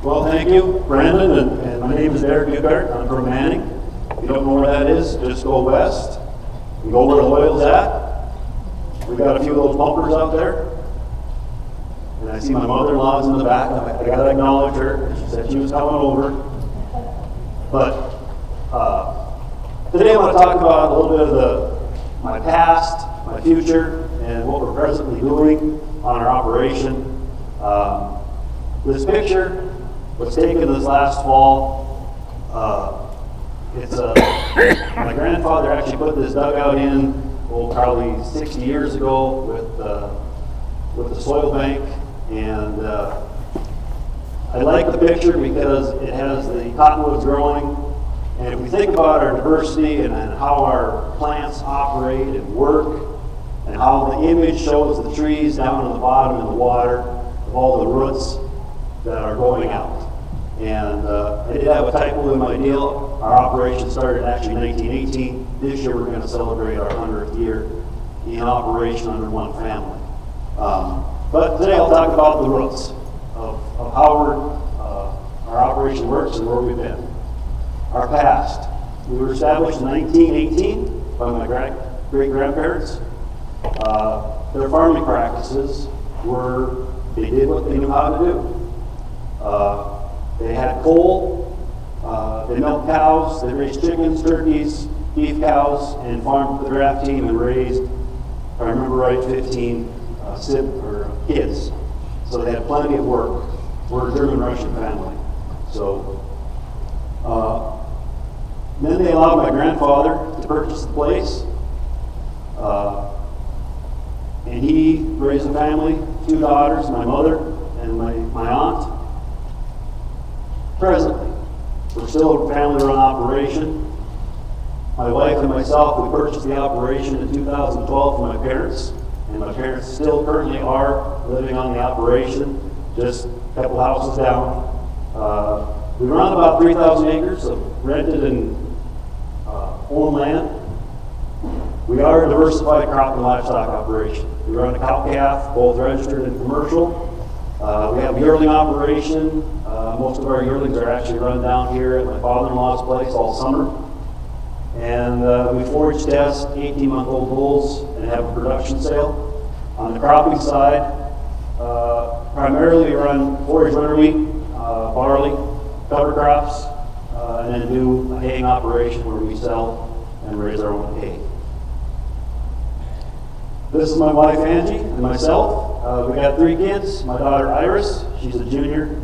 Well, thank you, Brandon, and my name is Derrick Dukart. I'm from Manning. If you don't know where that is, just go west and go where the oil's at. We've got a few of those bumpers out there. And I see my mother-in-law's in the back. I got to acknowledge her. She said she was coming over. But today I want to talk about a little bit of my past, my future, and what we're presently doing on our operation. This picture was taken this last fall. My grandfather actually put this dugout in, probably 60 years ago with the soil bank, and I like the picture because it has the cottonwoods growing, and if we think about our diversity and how our plants operate and work, and how the image shows the trees down in the bottom in the water of all the roots that are going out. And I did have a typo in my deal. Our operation started actually in 1918. This year we're going to celebrate our 100th year in operation under one family. But today I'll talk about the roots of how our operation works and where we've been. Our past. We were established in 1918 by my great-grandparents. Their farming practices were, they did what they knew how to do. They had coal, they milked cows, they raised chickens, turkeys, beef cows, and farmed the draft team and raised, if I remember right, 15 kids. So they had plenty of work. We're a German-Russian family. So then they allowed my grandfather to purchase the place. And he raised a family, 2 daughters, my mother and my aunt. Presently, we're still a family-run operation. My wife and myself, we purchased the operation in 2012 from my parents, and my parents still currently are living on the operation, just a couple houses down. We run about 3,000 acres of rented and owned land. We are a diversified crop and livestock operation. We run a cow-calf, both registered and commercial. We have a yearling operation. Most of our yearlings are actually run down here at my father-in-law's place all summer. And we forage test 18-month-old bulls and have a production sale. On the cropping side, primarily we run forage winter wheat, barley, cover crops, and then do a haying operation where we sell and raise our own hay. This is my wife Angie and myself. We got 3 kids. My daughter Iris, she's a junior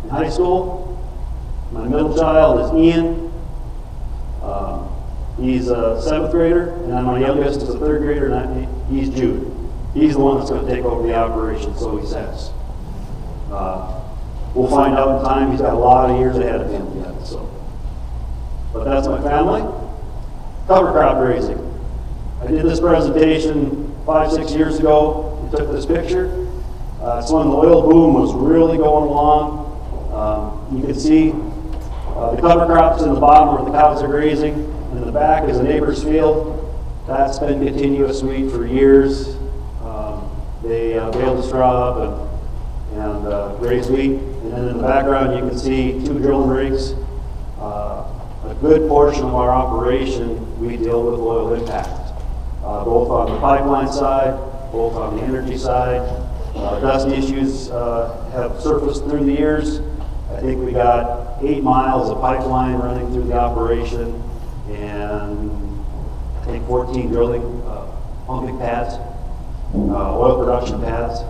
in high school. My middle child is Ian. He's a 7th grader, and then my youngest is a 3rd grader, and he's Jude. He's the one that's going to take over the operation, so he says. We'll find out in time. He's got a lot of years ahead of him yet. But that's my family. Cover crop grazing. I did this presentation 5-6 years ago. We took this picture. It's when the oil boom was really going along. You can see the cover crops in the bottom where the cows are grazing. In the back is a neighbor's field. That's been continuous wheat for years. They bale the straw up and graze wheat. And then in the background you can see 2 drilling rigs. A good portion of our operation we deal with oil impact. Both on the pipeline side, both on the energy side. Dust issues have surfaced through the years. I think we got 8 miles of pipeline running through the operation, and I think 14 drilling pumping pads, oil production pads.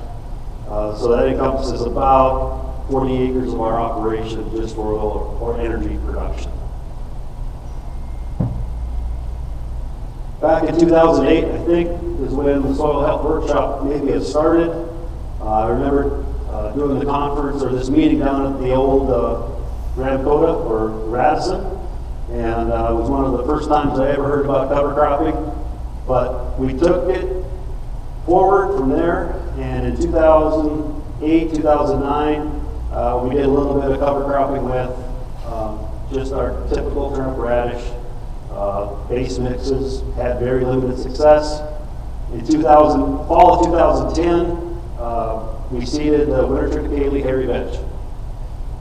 So that encompasses about 40 acres of our operation just for oil or energy production. Back in 2008, I think, is when the Soil Health Workshop maybe had started. I remember doing the conference or this meeting down at the old Ramcota or Radisson, and it was one of the first times I ever heard about cover cropping. But we took it forward from there, and in 2008, 2009, we did a little bit of cover cropping with just our typical turnip radish. Base mixes, had very limited success. In fall of 2010, we seeded the winter triticale hairy vetch.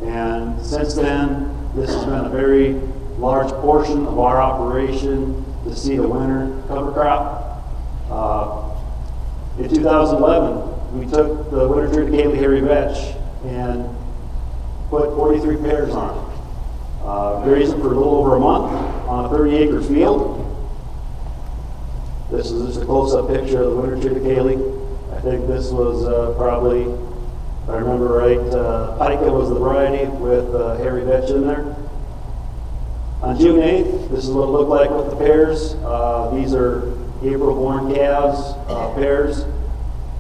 And since then, this has been a very large portion of our operation to seed a winter cover crop. In 2011, we took the winter TRITICALE hairy vetch and put 43 pairs on it. Grazed it for a little over a month on a 30-acre field. This is just a close-up picture of the winter TRITICALE. I think this was probably, if I remember right, Pica was the variety with hairy vetch in there. On June 8th, this is what it looked like with the pairs. These are April-born calves, pairs.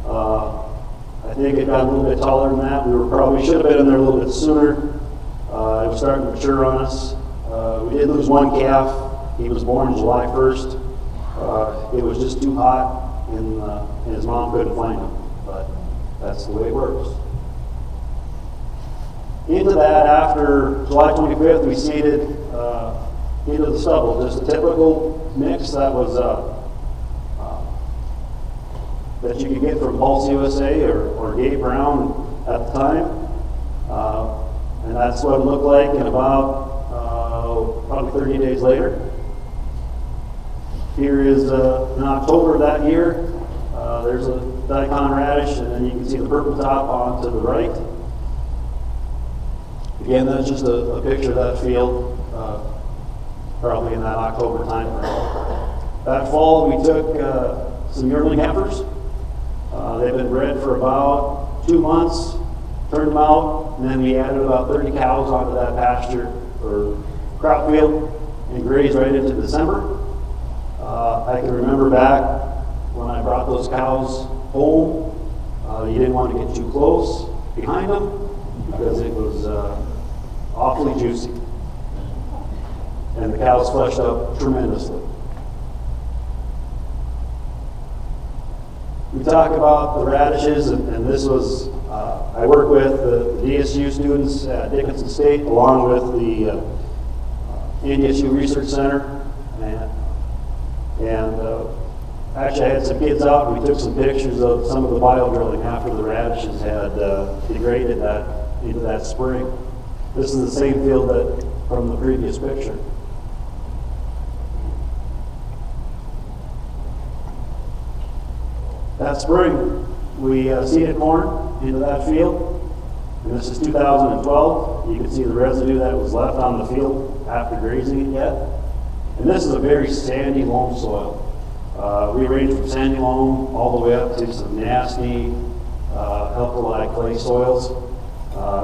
I think it got a little bit taller than that. We should have been in there a little bit sooner. It was starting to mature on us. We did lose one calf. He was born July 1st. It was just too hot, and his mom couldn't find him. But that's the way it works. Into that, after July 25th, we seeded into the stubble. Just a typical mix that was that you could get from Pulse USA or Gabe Brown at the time. And that's what it looked like in about probably 30 days later. Here is in October of that year. There's a daikon radish, and then you can see the purple top on to the right. Again, that's just a picture of that field, probably in that October time frame. That fall, we took some yearling heifers. They've been bred for about 2 months, turned them out, and then we added about 30 cows onto that pasture or crop field and grazed right into December. I can remember back when I brought those cows home, you didn't want to get too close behind them because it was awfully juicy. And the cows fleshed up tremendously. We talk about the radishes, and this was, I work with the DSU students at Dickinson State along with the NDSU Research Center. And actually I had some kids out and we took some pictures of some of the bio drilling after the radishes had degraded into that spring. This is the same field that from the previous picture. That spring, we seeded corn into that field, and this is 2012. You can see the residue that was left on the field after grazing it yet. And this is a very sandy loam soil. We range from sandy loam all the way up to some nasty, alkali clay soils.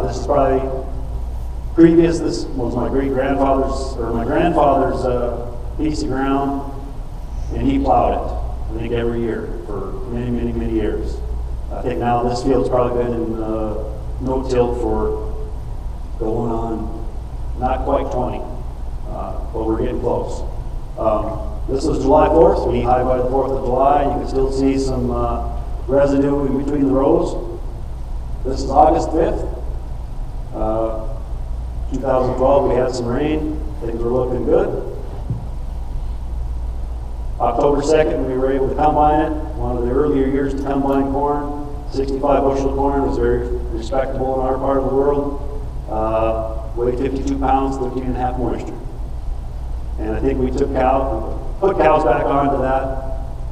This is probably previous. This was my grandfather's piece of ground, and he plowed it. I think every year for many years. I think now this field's probably been in no-till for going on not quite 20, but we're getting close. This was July 4th. We high by the 4th of July. You can still see some residue in between the rows. This is August 5th. 2012, we had some rain. Things were looking good. October 2nd, we were able to combine it. One of the earlier years to combine corn. 65 bushel of corn was very respectable in our part of the world. Weighed 52 pounds, 13.5 moisture. And I think we put cows back onto that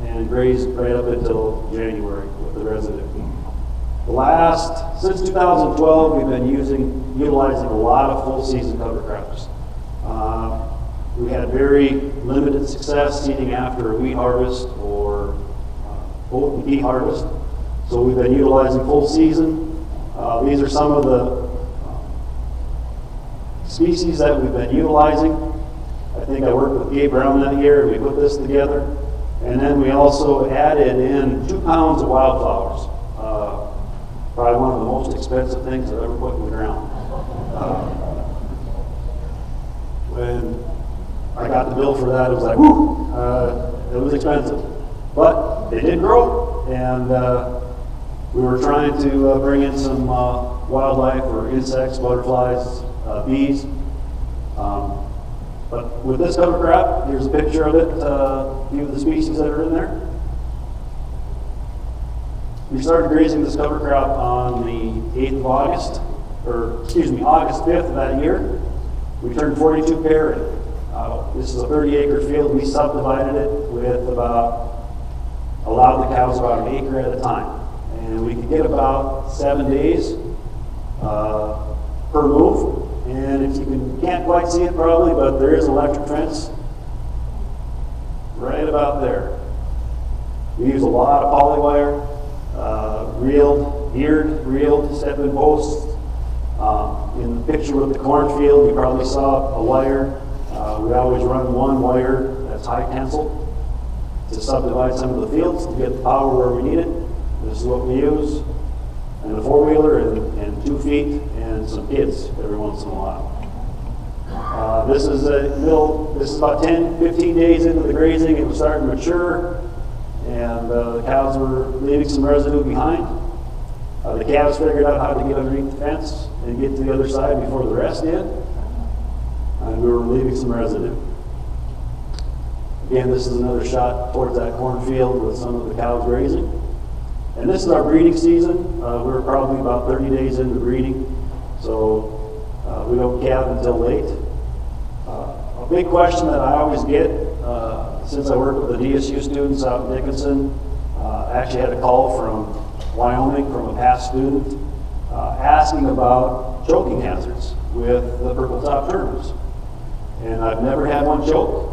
and grazed right up until January with the residue. Since 2012, we've been utilizing a lot of full season cover crops. We had very limited success seeding after a wheat harvest or oat and pea harvest. So we've been utilizing full season. These are some of the species that we've been utilizing. I think I worked with Gabe Brown that year and we put this together. And then we also added in 2 pounds of wildflowers. Probably one of the most expensive things I've ever put in the ground. When I got the bill for that, it was like, whoo, it was expensive. But they did grow, and we were trying to bring in some wildlife or insects, butterflies, bees. But with this cover crop, here's a picture of it, a few of the species that are in there. We started grazing this cover crop on the 8th of August. August 5th of that year, we turned 42 pair in. This is a 30-acre field. We subdivided it with allowed the cows about an acre at a time. And we could get about 7 days per move. And if you can't quite see it probably, but there is an electric fence right about there. We use a lot of poly wire, reeled, step-in posts. In the picture with the cornfield, you probably saw a wire. We always run one wire that's high tensile to subdivide some of the fields to get the power where we need it. This is what we use. And a four-wheeler and 2 feet and some kids every once in a while. This is about 10, 15 days into the grazing. It was starting to mature, and the cows were leaving some residue behind. The calves figured out how to get underneath the fence and get to the other side before the rest did, and we were leaving some residue. Again, this is another shot towards that cornfield with some of the cows grazing. And this is our breeding season. We're probably about 30 days into breeding, so we don't calve until late. A big question that I always get, since I work with the DSU students out in Dickinson, I actually had a call from Wyoming from a past student asking about choking hazards with the purple top terns. And I've never had one choke.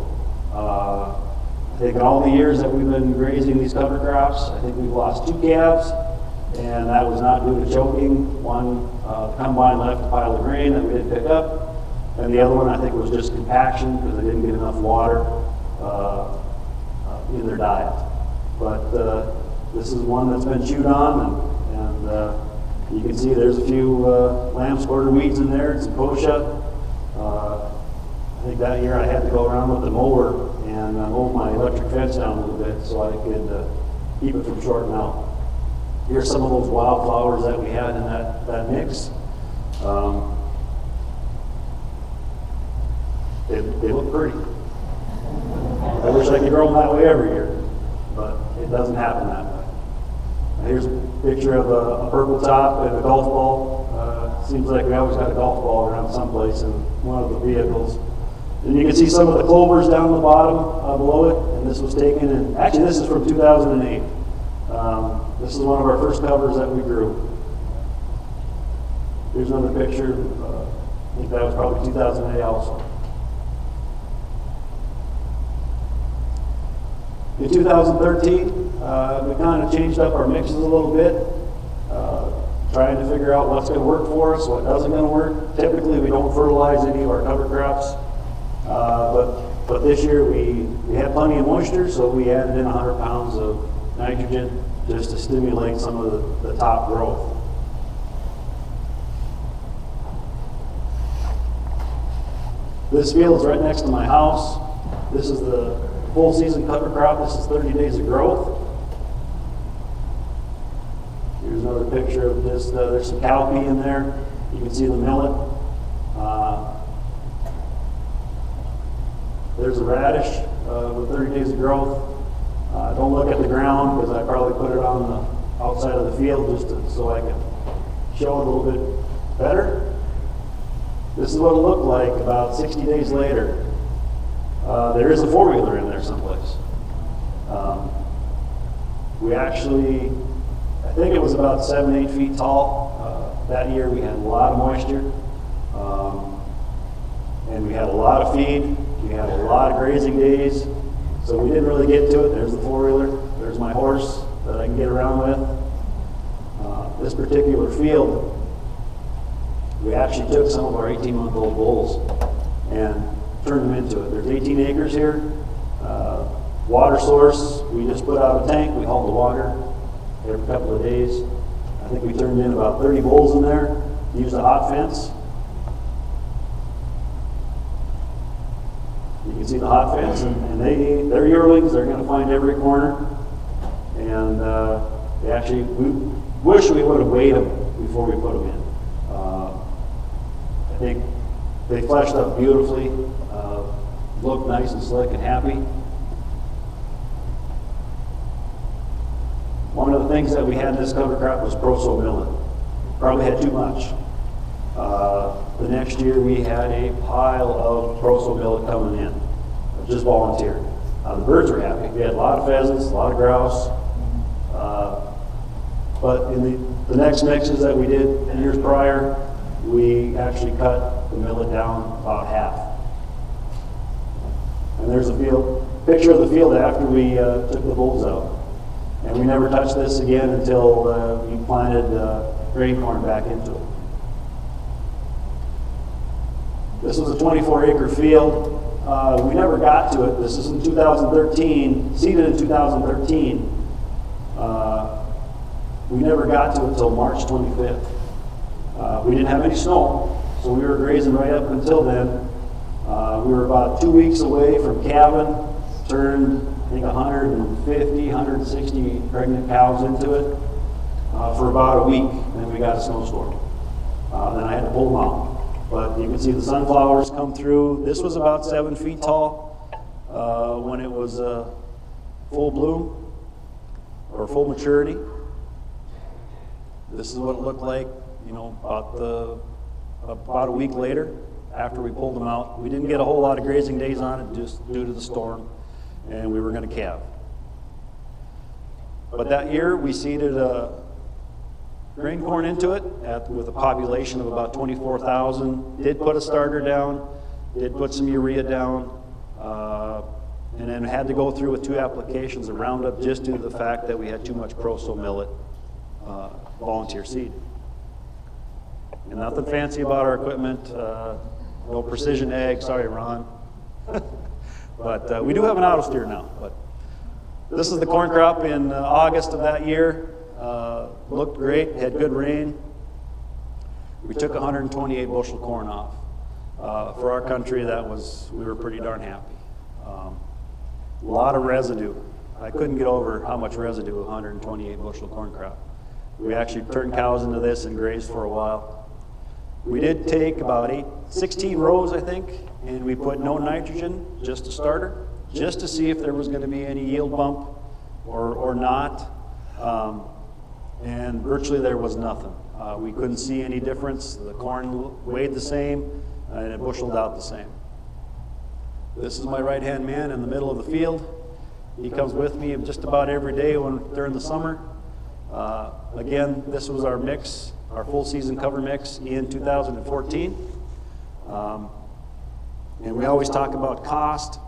I think in all the years that we've been grazing these cover crops, I think we've lost 2 calves, and that was not due to choking. One, the combine left a pile of grain that we didn't pick up, and the other one I think was just compaction because they didn't get enough water in their diet. But this is one that's been chewed on, and you can see there's a few lamb's quarter weeds in there, and some kochia. I think that year I had to go around with the mower and mow my electric fence down a little bit so I could keep it from shorting out. Here's some of those wildflowers that we had in that mix. They look pretty. I wish I could grow them that way every year, but it doesn't happen that way. Here's a picture of a purple top and a golf ball. Seems like we always got a golf ball around someplace in one of the vehicles. And you can see some of the clovers down the bottom below it, and this was taken in, actually this is from 2008. This is one of our first covers that we grew. Here's another picture, I think that was probably 2008 also. In 2013, we kind of changed up our mixes a little bit, trying to figure out what's going to work for us, what doesn't going to work. Typically, we don't fertilize any of our cover crops. But this year we had plenty of moisture, so we added in 100 pounds of nitrogen just to stimulate some of the top growth. This field is right next to my house. This is the full season cover crop. This is 30 days of growth. Here's another picture of this. There's some cowpea in there. You can see the millet. There's a radish with 30 days of growth. Don't look at the ground because I probably put it on the outside of the field just so I can show it a little bit better. This is what it looked like about 60 days later. There is a four-wheeler in there someplace. We actually, I think it was about 7, 8 feet tall. That year we had a lot of moisture. And we had a lot of feed. We had a lot of grazing days. So we didn't really get to it. There's the four-wheeler. There's my horse that I can get around with. This particular field, we actually took some of our 18-month-old bulls and turned them into it. There's 18 acres here. Water source, we just put out a tank. We haul the water every couple of days. I think we turned in about 30 bulls in there. Used a hot fence. You can see the hot fence, and they're yearlings. They're going to find every corner. And they actually, we wish we would have weighed them before we put them in. I think they fleshed up beautifully, looked nice and slick and happy. One of the things that we had in this cover crop was proso millet. Probably had too much. The next year we had a pile of proso millet coming in, just volunteer. The birds were happy. We had a lot of pheasants, a lot of grouse. But in the next mixes that we did years prior, we actually cut the millet down about half. And there's a picture of the field after we took the bulbs out. And we never touched this again until we planted grain corn back into it. This was a 24-acre field. We never got to it. This is in 2013, seeded in 2013. We never got to it until March 25th. We didn't have any snow, so we were grazing right up until then. We were about 2 weeks away from calving, turned I think 150, 160 pregnant cows into it for about a week, and then we got a snowstorm. Then I had to pull them out. But you can see the sunflowers come through. This was about 7 feet tall when it was full bloom or full maturity. This is what it looked like, you know, about a week later after we pulled them out. We didn't get a whole lot of grazing days on it just due to the storm, and we were going to calve. But that year we seeded grain corn into it with a population of about 24,000. Did put a starter down, did put some urea down, and then had to go through with 2 applications of Roundup just due to the fact that we had too much proso millet volunteer seed. And nothing fancy about our equipment, no precision ag, sorry Ron. But we do have an auto steer now. But this is the corn crop in August of that year. Looked great, had good rain. We took 128 bushel corn off. For our country, we were pretty darn happy. A lot of residue. I couldn't get over how much residue 128 bushel corn crop. We actually turned cows into this and grazed for a while. We did take about 16 rows, I think, and we put no nitrogen, just a starter, just to see if there was going to be any yield bump or not. And virtually there was nothing. We couldn't see any difference. The corn weighed the same, and it busheled out the same. This is my right-hand man in the middle of the field. He comes with me just about every day during the summer. Again, this was our mix, our full season cover mix in 2014. And we always talk about cost.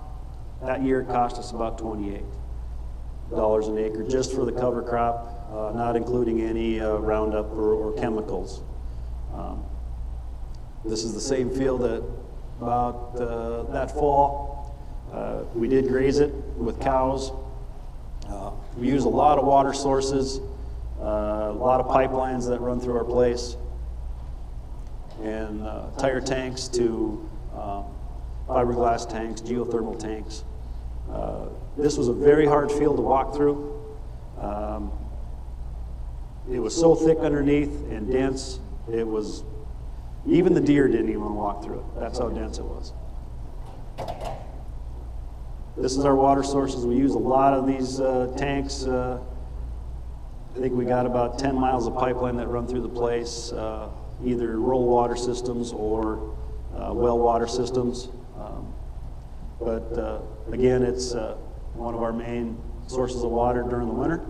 That year it cost us about $28 an acre just for the cover crop, not including any Roundup or chemicals. This is the same field that about that fall. We did graze it with cows. We use a lot of water sources, a lot of pipelines that run through our place, and tire tanks to fiberglass tanks, geothermal tanks. This was a very hard field to walk through. It was so thick underneath and dense, even the deer didn't even walk through it. That's how dense it was. This is our water sources. We use a lot of these tanks. I think we got about 10 miles of pipeline that run through the place, either rural water systems or well water systems. But again, it's one of our main sources of water during the winter.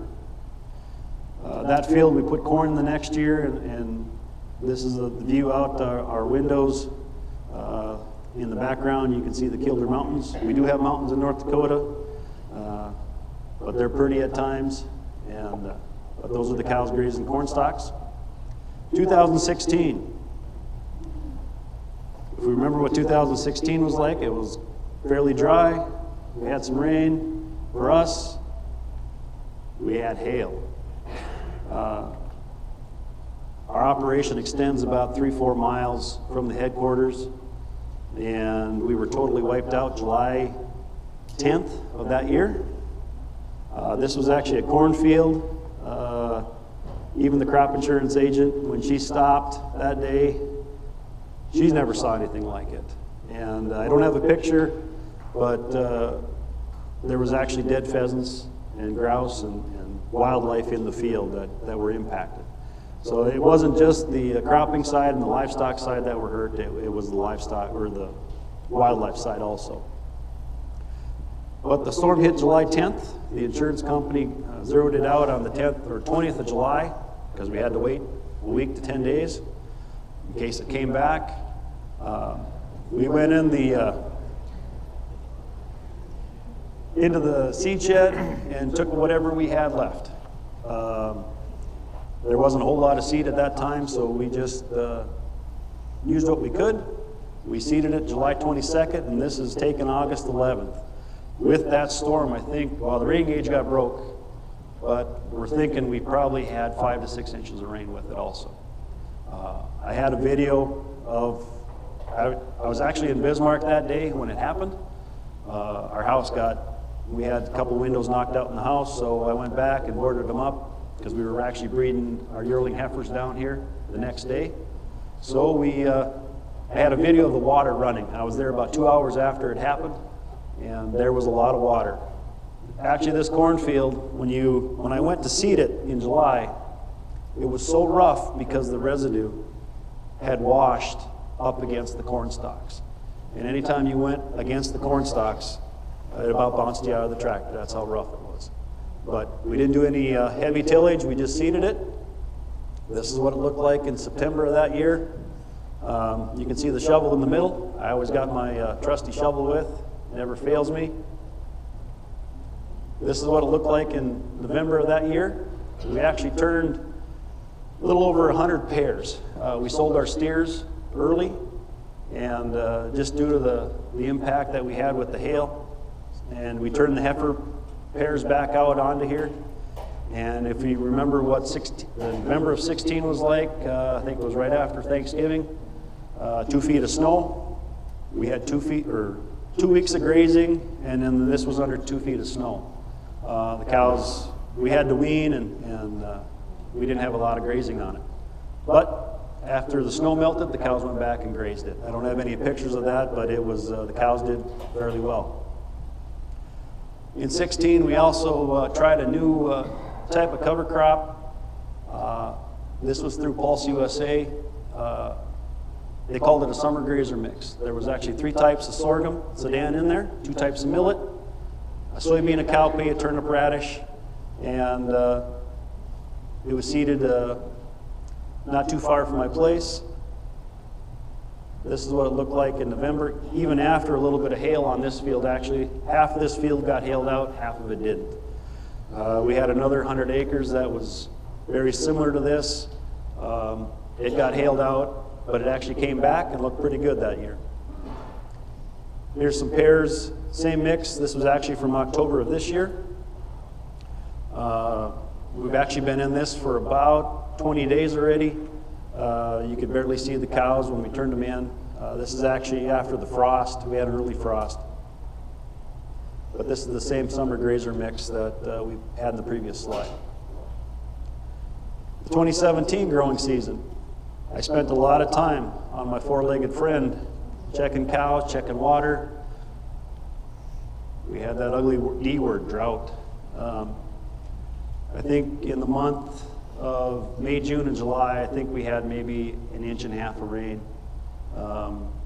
That field, we put corn the next year, and this is the view out our windows. In the background, you can see the Kilder Mountains. We do have mountains in North Dakota, but they're pretty at times. And but those are the cows grazing corn stalks. 2016. If we remember what 2016 was like, it was fairly dry. We had some rain. For us, we had hail. Our operation extends about 3-4 miles from the headquarters, and we were totally wiped out July 10th of that year. This was actually a cornfield. Even the crop insurance agent, when she stopped that day, she's never saw anything like it. And I don't have a picture, but there was actually dead pheasants and grouse and wildlife in the field that were impacted. So it wasn't just the cropping side and the livestock side that were hurt, it was the livestock or the wildlife side also. But the storm hit July 10th. The insurance company zeroed it out on the 10th or 20th of July because we had to wait a week to 10 days in case it came back. We went in into the seed shed and took whatever we had left. There wasn't a whole lot of seed at that time, so we just used what we could. We seeded it July 22nd, and this is taken August 11th. With that storm, I think, well, the rain gauge got broke, but we're thinking we probably had 5 to 6 inches of rain with it also. I had a video of, I was actually in Bismarck that day when it happened. Our house we had a couple windows knocked out in the house, so I went back and boarded them up because we were actually breeding our yearling heifers down here the next day. So I had a video of the water running. I was there about 2 hours after it happened, and there was a lot of water. Actually, this cornfield, when I went to seed it in July, it was so rough because the residue had washed up against the corn stalks. And anytime you went against the corn stalks, it about bounced you out of the tractor. That's how rough it was. But we didn't do any heavy tillage. We just seeded it. This is what it looked like in September of that year. You can see the shovel in the middle. I always got my trusty shovel with. It never fails me. This is what it looked like in November of that year. We actually turned a little over 100 pairs. We sold our steers early, and just due to the impact that we had with the hail, and we turned the heifer pairs back out onto here. And if you remember what November of 16 was like, I think it was right after Thanksgiving, 2 feet of snow. We had 2 weeks of grazing, and then this was under 2 feet of snow. The cows, we had to wean, and we didn't have a lot of grazing on it. But after the snow melted, the cows went back and grazed it. I don't have any pictures of that, but it was the cows did fairly well. In 16, we also tried a new type of cover crop. This was through Pulse USA. They called it a summer grazer mix. There was actually 3 types of sorghum, sedan in there, 2 types of millet, a soybean, a cowpea, a turnip radish, and it was seeded not too far from my place. This is what it looked like in November, even after a little bit of hail on this field. Actually, half of this field got hailed out, half of it didn't. We had another 100 acres that was very similar to this. It got hailed out, but it actually came back and looked pretty good that year. Here's some pears, same mix. This was actually from October of this year. We've actually been in this for about 20 days already. You could barely see the cows when we turned them in. This is actually after the frost. We had an early frost. But this is the same summer grazer mix that we had in the previous slide. The 2017 growing season, I spent a lot of time on my 4-legged friend, checking cows, checking water. We had that ugly D word, drought. I think in the month of May, June, and July, I think we had maybe 1.5 inches of rain.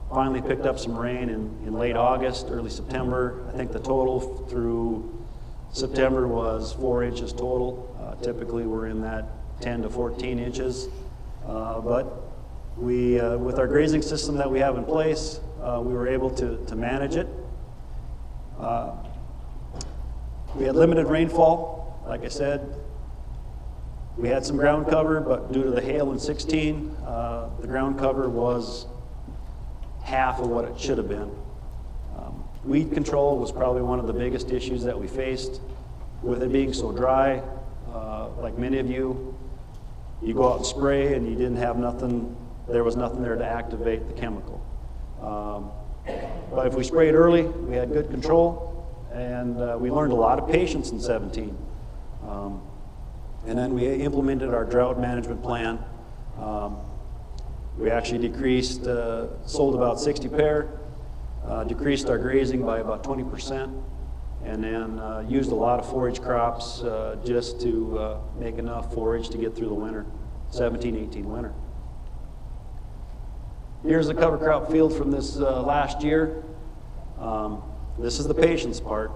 Finally picked up some rain in late August, early September. I think the total through September was 4 inches total. Typically we're in that 10 to 14 inches. But we, with our grazing system that we have in place, we were able to manage it. We had limited rainfall, like I said. We had some ground cover, but due to the hail in 16, the ground cover was half of what it should have been. Weed control was probably one of the biggest issues that we faced. With it being so dry, like many of you, you go out and spray and you didn't have nothing, there was nothing there to activate the chemical. But if we sprayed early, we had good control, and we learned a lot of patience in 17. And then we implemented our drought management plan. We actually decreased, sold about 60 pair, decreased our grazing by about 20%, and then used a lot of forage crops just to make enough forage to get through the winter. 17-18 winter. Here's the cover crop field from this last year. This is the patience part.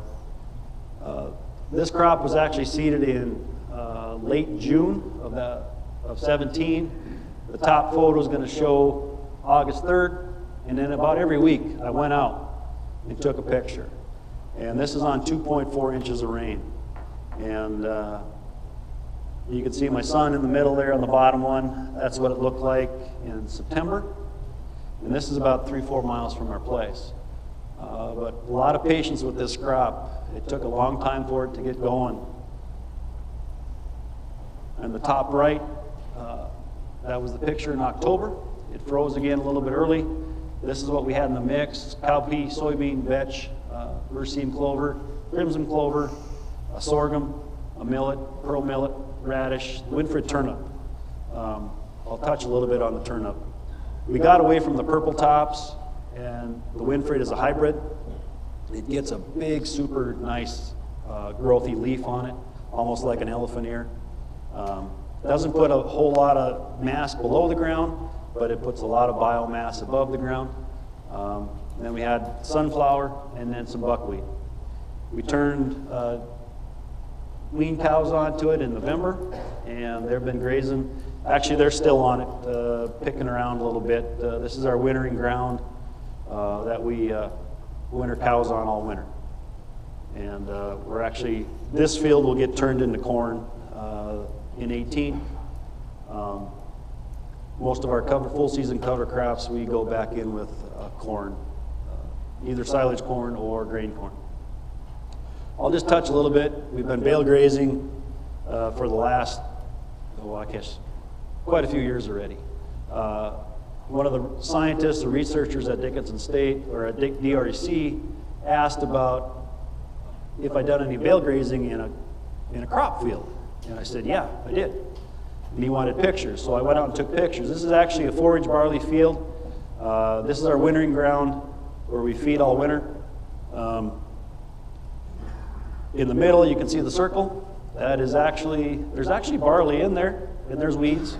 This crop was actually seeded in late June of 17. The top photo is going to show August 3rd, and then about every week I went out and took a picture. And this is on 2.4 inches of rain. And you can see my son in the middle there on the bottom one. That's what it looked like in September. And this is about 3-4 miles from our place. But a lot of patience with this crop. It took a long time for it to get going. And the top right, that was the picture in October. It froze again a little bit early. This is what we had in the mix: cowpea, soybean, vetch, berseem clover, crimson clover, a sorghum, a millet, pearl millet, radish, Winfred turnip. I'll touch a little bit on the turnip. We got away from the purple tops, and the Winfred is a hybrid. It gets a big, super nice, growthy leaf on it, almost like an elephant ear. Doesn't put a whole lot of mass below the ground, but it puts a lot of biomass above the ground. Then we had sunflower and then some buckwheat. We turned wean cows onto it in November, and they've been grazing. Actually, they're still on it, picking around a little bit. This is our wintering ground that we winter cows on all winter. And we're actually, this field will get turned into corn in 18. Most of our full season cover crops, we go back in with corn, either silage corn or grain corn. I'll just touch a little bit. We've been bale grazing for the last, I guess, quite a few years already. One of the scientists or researchers at Dickinson State or at DREC asked about if I'd done any bale grazing in a crop field. And I said, yeah, I did. And he wanted pictures, so I went out and took pictures. This is actually a forage barley field. This is our wintering ground where we feed all winter. In the middle, you can see the circle. That is actually, there's actually barley in there, and there's weeds,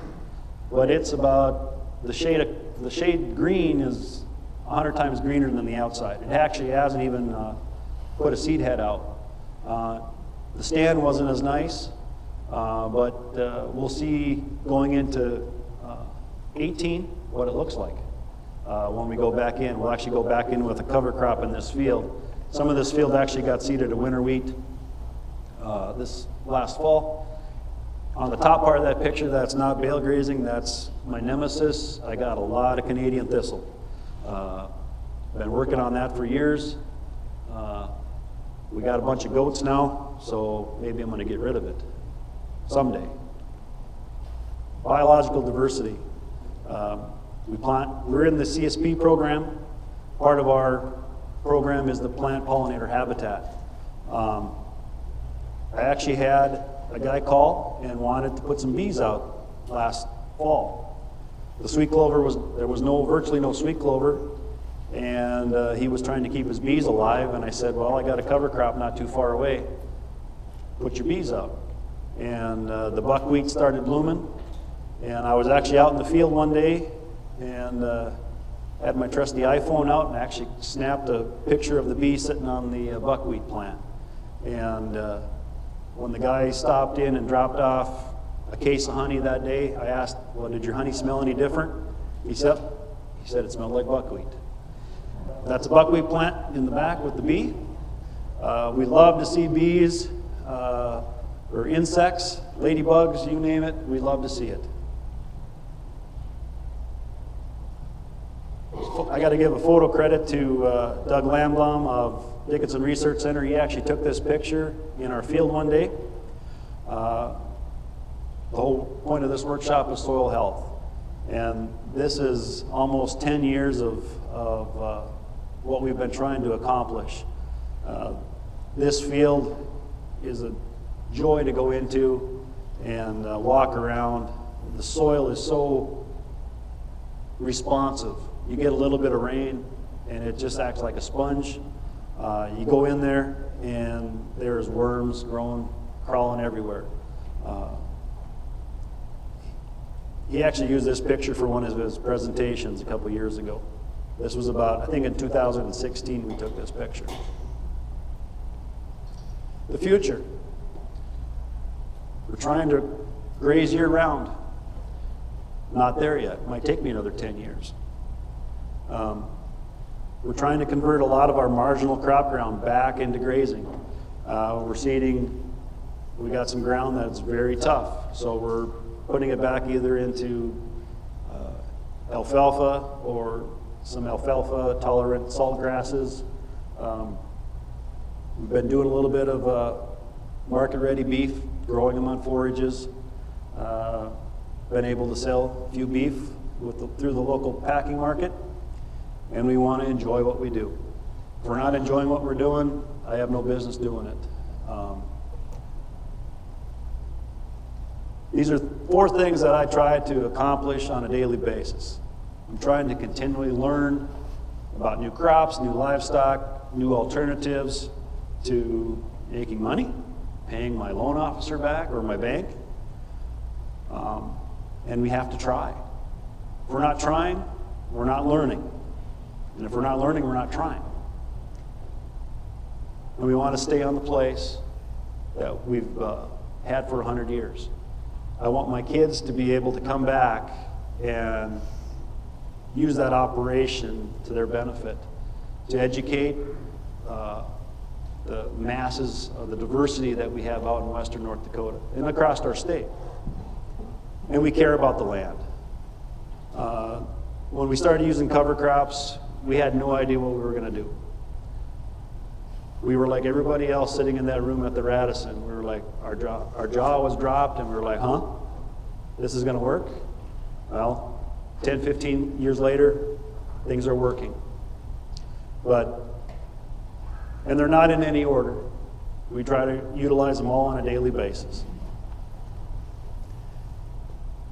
but it's about, the shade green is 100 times greener than the outside. It actually hasn't even put a seed head out. The stand wasn't as nice, but we'll see going into 18 what it looks like when we go back in. We'll actually go back in with a cover crop in this field. Some of this field actually got seeded to winter wheat this last fall. On the top part of that picture, that's not bale grazing, that's my nemesis. I got a lot of Canadian thistle. Been working on that for years. We got a bunch of goats now, so maybe I'm going to get rid of it someday. Biological diversity. We're in the CSP program. Part of our program is the plant pollinator habitat. I actually had a guy call and wanted to put some bees out last fall. The sweet clover there was virtually no sweet clover, and he was trying to keep his bees alive, and I said, well, I got a cover crop not too far away. Put your bees out. And the buckwheat started blooming, and I was actually out in the field one day and had my trusty iPhone out and actually snapped a picture of the bee sitting on the buckwheat plant. And when the guy stopped in and dropped off a case of honey that day, I asked, well, did your honey smell any different? He said it smelled like buckwheat. That's a buckwheat plant in the back with the bee. We love to see bees or insects, ladybugs, you name it, we love to see it. I got to give a photo credit to Doug Lamblom of Dickinson Research Center. He actually took this picture in our field one day. The whole point of this workshop is soil health. And this is almost 10 years of what we've been trying to accomplish. This field is a joy to go into and walk around. The soil is so responsive. You get a little bit of rain and it just acts like a sponge. You go in there and there's worms crawling everywhere. he actually used this picture for one of his presentations a couple years ago. This was about, I think in 2016 we took this picture. The future. We're trying to graze year round. Not there yet. It might take me another 10 years. We're trying to convert a lot of our marginal crop ground back into grazing. We're seeding, we got some ground that's very tough, so we're putting it back either into alfalfa or some alfalfa tolerant salt grasses. We've been doing a little bit of market ready beef, growing them on forages. Been able to sell a few beef through the local packing market, and we want to enjoy what we do. If we're not enjoying what we're doing, I have no business doing it. These are 4 things that I try to accomplish on a daily basis. I'm trying to continually learn about new crops, new livestock, new alternatives to making money, paying my loan officer back or my bank. And we have to try. If we're not trying, we're not learning. And if we're not learning, we're not trying. And we want to stay on the place that we've had for 100 years. I want my kids to be able to come back and use that operation to their benefit, to educate the masses of the diversity that we have out in western North Dakota and across our state. And we care about the land. When we started using cover crops, we had no idea what we were going to do. We were like everybody else sitting in that room at the Radisson. We were like, our jaw was dropped, and we were like, huh? This is going to work? Well, 10, 15 years later, things are working. And they're not in any order. We try to utilize them all on a daily basis.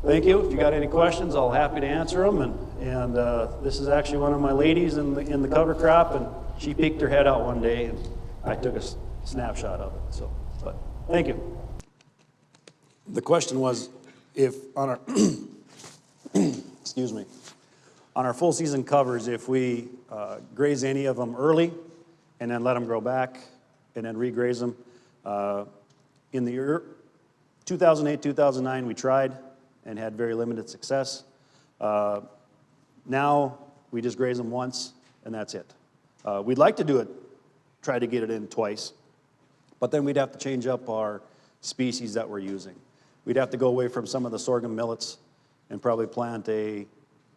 Thank you. If you got any questions, I'll be happy to answer them. And this is actually one of my ladies in the cover crop, and she peeked her head out one day, and I took a snapshot of it. But thank you. The question was, if on our excuse me, on our full season covers, if we graze any of them early and then let them grow back and then regraze them. In the year 2008, 2009, we tried and had very limited success. Now we just graze them once and that's it. We'd like to do it, try to get it in twice, but then we'd have to change up our species that we're using. We'd have to go away from some of the sorghum millets and probably plant a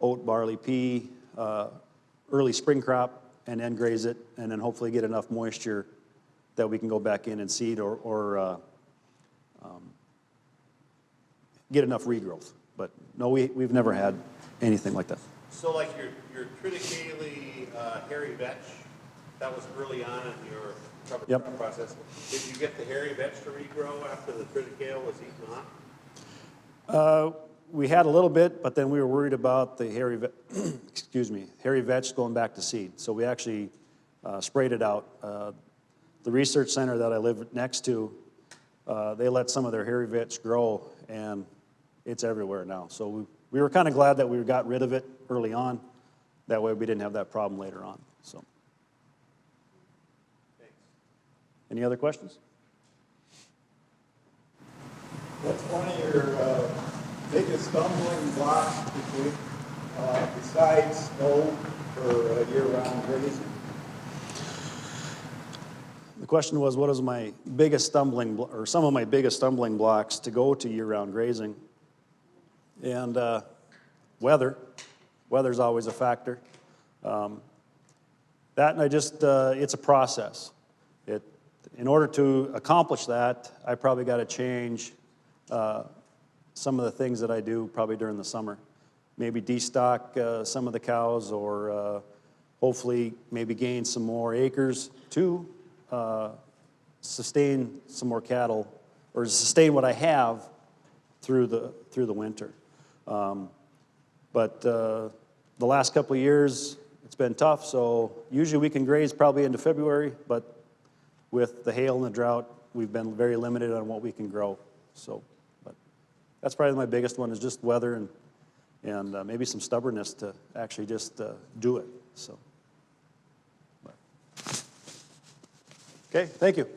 oat, barley, pea, early spring crop, and then graze it, and then hopefully get enough moisture that we can go back in and seed or get enough regrowth. But no, we've never had anything like that. So like your triticale hairy vetch, that was early on in your cover crop process. Did you get the hairy vetch to regrow after the triticale was eaten off? We had a little bit, but then we were worried about the hairy vetch going back to seed. So we actually sprayed it out. The research center that I live next to, they let some of their hairy vetch grow, and it's everywhere now. So we were kind of glad that we got rid of it early on. That way we didn't have that problem later on. So, thanks. Any other questions? What's one of your biggest stumbling blocks between, besides snow for year-round grazing? The question was, what is my biggest stumbling, or some of my biggest stumbling blocks to go to year-round grazing? And weather. Weather's always a factor. That, and it's a process. In order to accomplish that, I probably got to change some of the things that I do probably during the summer. Maybe destock some of the cows, or hopefully maybe gain some more acres to sustain some more cattle, or sustain what I have through the winter. But the last couple of years, it's been tough, so usually we can graze probably into February, but with the hail and the drought, we've been very limited on what we can grow. So, but that's probably my biggest one, is just weather and and maybe some stubbornness to actually just do it. So, okay, thank you.